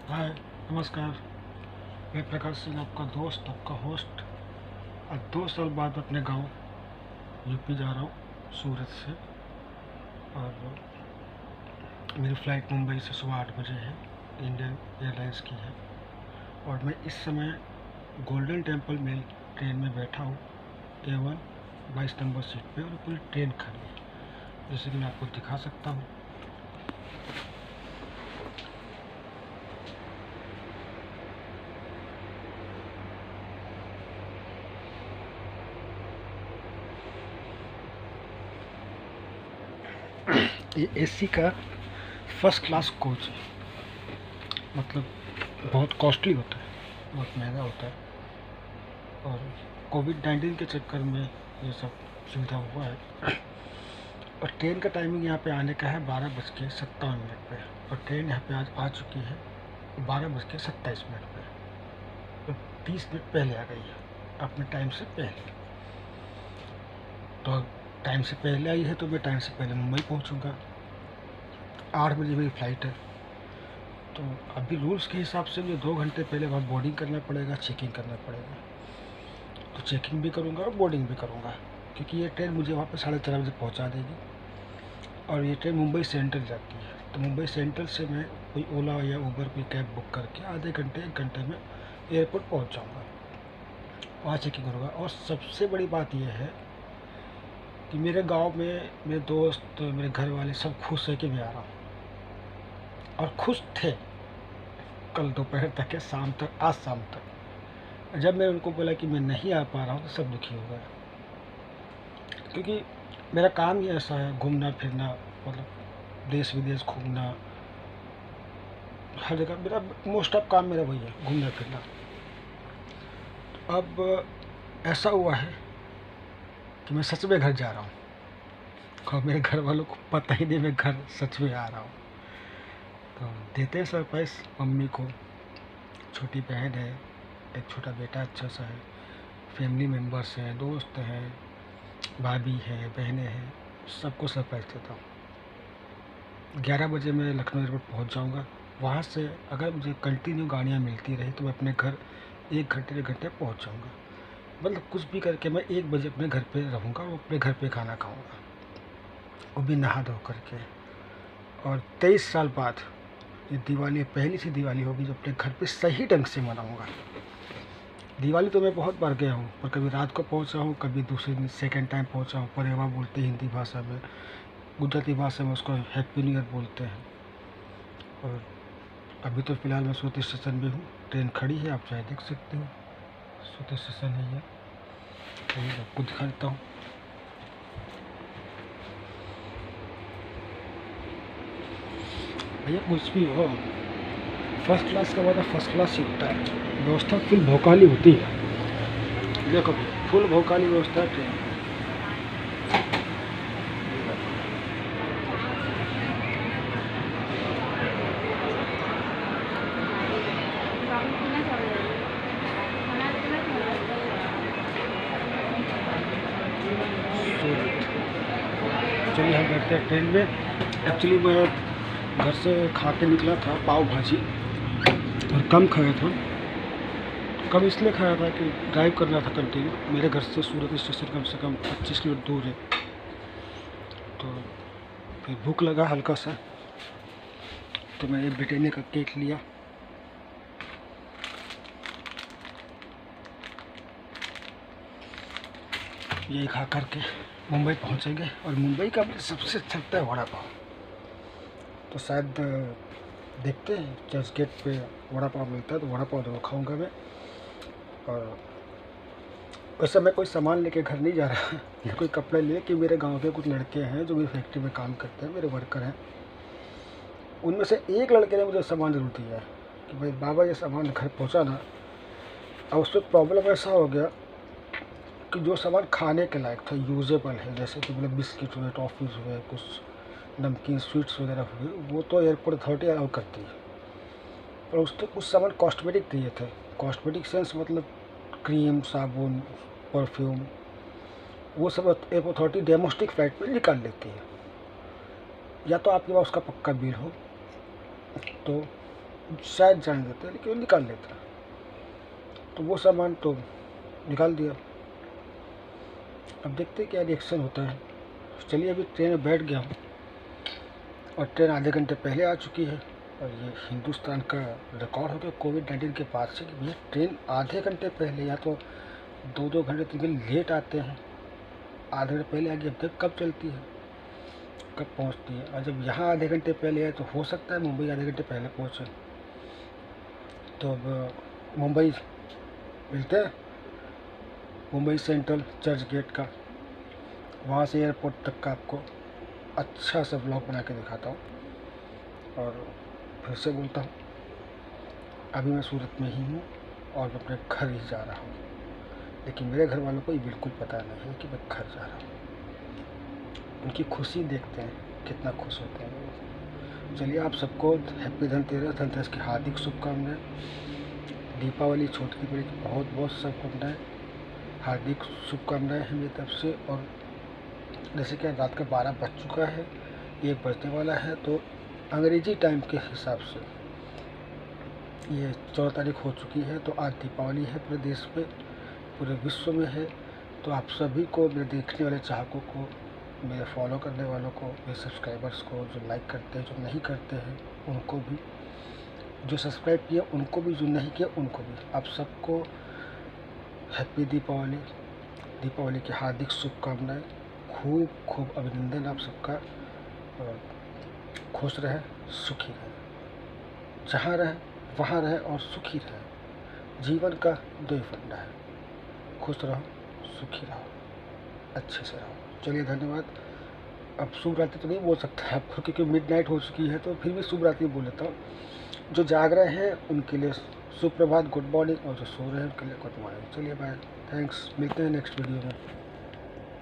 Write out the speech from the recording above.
हाय, नमस्कार। मैं प्रकाश सिंह, आपका दोस्त, आपका होस्ट। आज 2 साल बाद अपने गांव यूपी जा रहा हूँ, सूरत से। और मेरी फ़्लाइट मुंबई से सुबह 8 बजे है, इंडियन एयरलाइंस की है। और मैं इस समय गोल्डन टेम्पल मेल ट्रेन में बैठा हूँ, A1 22 नंबर सीट पे। और पूरी ट्रेन खाली है, जैसे कि मैं आपको दिखा सकता हूँ। ये AC का फर्स्ट क्लास कोच है, मतलब बहुत कॉस्टली होता है, बहुत महंगा होता है। और कोविड-19 के चक्कर में ये सब सुविधा हुआ है। और ट्रेन का टाइमिंग यहाँ पे आने का है 12:57 पे। और ट्रेन यहाँ पे आज आ चुकी है 12:27 पे। तो 30 मिनट पहले आ गई है, अपने टाइम से पहले। तो टाइम से पहले आई है तो मैं टाइम से पहले मुंबई पहुँचूँगा। 8 बजे मेरी फ़्लाइट है। तो अभी रूल्स के हिसाब से मुझे 2 घंटे पहले वहाँ बोर्डिंग करना पड़ेगा, चेकिंग करना पड़ेगा। तो चेकिंग भी करूँगा और बोर्डिंग भी करूँगा, क्योंकि ये ट्रेन मुझे वहाँ पे 4:30 बजे पहुँचा देगी। और ये ट्रेन मुंबई सेंट्रल जाती है, तो मुंबई सेंट्रल से मैं कोई ओला या उबर कोई कैब बुक करके आधे घंटे 1 घंटे में एयरपोर्ट पहुँच जाऊँगा। वहाँ चेकिंग होगा। और सबसे बड़ी बात यह है कि मेरे गांव में मेरे दोस्त, मेरे घर वाले सब खुश है कि मैं आ रहा हूँ। और खुश थे कल दोपहर तक या शाम तक, आज शाम तक। जब मैं उनको बोला कि मैं नहीं आ पा रहा हूँ तो सब दुखी हो गए, क्योंकि मेरा काम ही ऐसा है, घूमना फिरना, मतलब देश विदेश घूमना। हर जगह मेरा मोस्ट ऑफ काम मेरा वही है, घूमना फिरना। अब ऐसा हुआ है कि मैं सच में घर जा रहा हूँ, और मेरे घर वालों को पता ही नहीं मैं घर सच में आ रहा हूँ। तो देते हैं सरप्राइज़ मम्मी को। छोटी बहन है, एक छोटा बेटा अच्छा सा है, फैमिली मेम्बर्स हैं, दोस्त हैं, भाभी है, बहनें हैं, सबको सरप्राइज़ देता हूँ। 11 बजे मैं लखनऊ एयरपोर्ट पहुँच जाऊँगा। वहाँ से अगर मुझे कंटिन्यू गाड़ियाँ मिलती रही तो मैं अपने घर 1 घंटे 1 घंटे पहुँच जाऊँगा। मतलब कुछ भी करके मैं 1 बजे अपने घर पे रहूँगा और अपने घर पे खाना खाऊँगा, वो भी नहा धो करके। और 23 साल बाद ये दिवाली पहली सी दिवाली होगी जो अपने घर पे सही ढंग से मनाऊँगा। दिवाली तो मैं बहुत बार गया हूँ, पर कभी रात को पहुँचा हूँ, कभी दूसरे दिन सेकंड टाइम पहुँचा हूँ। परेवा बोलते हैं हिंदी भाषा में, गुजराती भाषा में उसको हैप्पी न्यू ईयर बोलते हैं। और अभी तो फ़िलहाल मैं सूरत स्टेशन में हूँ, ट्रेन खड़ी है, आप चाहे देख सकते हो। सूरत स्टेशन है ये, तो ये आपको दिखा देता हूँ। भैया कुछ भी हो, फर्स्ट क्लास का वादा फर्स्ट क्लास ही होता है। व्यवस्था फुल भौकाली होती है, देखो फुल भौकाली व्यवस्था है ट्रेन। चलिए हम बैठते हैं ट्रेन में। एक्चुअली मैं घर से खा के निकला था पाव भाजी, और कम खाया था। कम इसलिए खाया था कि ड्राइव करना था कंटिन्यू। मेरे घर से सूरत स्टेशन कम से कम 25 किलोमीटर दूर है। तो फिर भूख लगा हल्का सा, तो मैंने ब्रिटानिया का केक लिया। यही खा करके मुंबई पहुंचेंगे। और मुंबई का मुझे सबसे अच्छा लगता है वड़ा पाव। तो शायद देखते हैं, चर्च गेट पे वड़ा पाव मिलता है तो वड़ा पाव जरूर खाऊंगा मैं। और वैसे मैं कोई सामान लेके घर नहीं जा रहा या कोई कपड़े ले, कि मेरे गांव के कुछ लड़के हैं जो मेरी फैक्ट्री में काम करते हैं, मेरे वर्कर हैं। उनमें से एक लड़के ने मुझे सामान जरूर दिया है कि भाई बाबा ये सामान घर पहुँचाना। और उस पर प्रॉब्लम ऐसा हो गया कि जो सामान खाने के लायक था, यूजेबल है, जैसे कि मतलब बिस्किट हुए, टॉफ़ीज़ हुए, कुछ नमकीन स्वीट्स वगैरह हुए, वो तो एयरपोर्ट अथॉरिटी अलाउ करती है। और उसके कुछ सामान कॉस्मेटिक चाहिए थे। कॉस्मेटिक सेंस मतलब क्रीम, साबुन, परफ्यूम, वो सब एयरपोर्ट अथॉरिटी डोमेस्टिक फ़्लाइट पे निकाल लेती है। या तो आपके पास उसका पक्का बिल हो तो शायद जाने देते, लेकिन वो निकाल लेता। तो वो सामान तो निकाल दिया। अब देखते क्या रिएक्शन होता है। चलिए अभी ट्रेन में बैठ गया हूँ और ट्रेन आधे घंटे पहले आ चुकी है। और ये हिंदुस्तान का रिकॉर्ड हो गया कोविड-19 के बाद से कि भैया ट्रेन आधे घंटे पहले या तो 2-2 घंटे 3 घंटे लेट आते हैं। आधे घंटे पहले आ गई, अब तक कब चलती है, कब पहुंचती है। और जब यहाँ आधे घंटे पहले है तो हो सकता है मुंबई आधे घंटे पहले पहुंचे। तो अब मुंबई मिलते हैं, मुंबई सेंट्रल चर्च गेट का, वहाँ से एयरपोर्ट तक का आपको अच्छा सा ब्लॉग बना के दिखाता हूँ। और फिर से बोलता हूँ, अभी मैं सूरत में ही हूँ और मैं अपने घर ही जा रहा हूँ, लेकिन मेरे घर वालों को ये बिल्कुल पता नहीं है कि मैं घर जा रहा हूँ। उनकी खुशी देखते हैं, कितना खुश होते हैं वो। चलिए आप सबको हैप्पी धनतेरस, धनतेरस की हार्दिक शुभकामनाएं। दीपावली छोटी बड़ी बहुत बहुत शुभकामनाएं, हार्दिक शुभकामनाएं हैं मेरी तरफ से। और जैसे कि रात का 12 बज चुका है, 1 बजने वाला है, तो अंग्रेजी टाइम के हिसाब से ये 14 तारीख हो चुकी है। तो आज दीपावली है पूरे देश में, पूरे विश्व में है। तो आप सभी को, मेरे देखने वाले चाहकों को, मेरे फॉलो करने वालों को, मेरे सब्सक्राइबर्स को, जो लाइक करते हैं, जो नहीं करते हैं उनको भी, जो सब्सक्राइब किया उनको भी, जो नहीं किया उनको भी, आप सबको हैप्पी दीपावली, दीपावली की हार्दिक शुभकामनाएं। खूब खूब अभिनंदन आप सबका। और खुश रहे, सुखी रहे, जहाँ रहे वहाँ रहे और सुखी रहे। जीवन का 2 ही फंडा है, खुश रहो, सुखी रहो, अच्छे से रहो। चलिए धन्यवाद। अब शुभ रात्रि तो नहीं बोल सकता आपको, क्योंकि मिडनाइट हो चुकी है, तो फिर भी शुभ रात्रि बोल लेता हूँ। जो जाग रहे हैं उनके लिए सुप्रभात, गुड मॉर्निंग, और जो सो रहे हैं उनके लिए गुड मॉर्निंग। चलिए बाय, थैंक्स, मिलते हैं नेक्स्ट वीडियो में।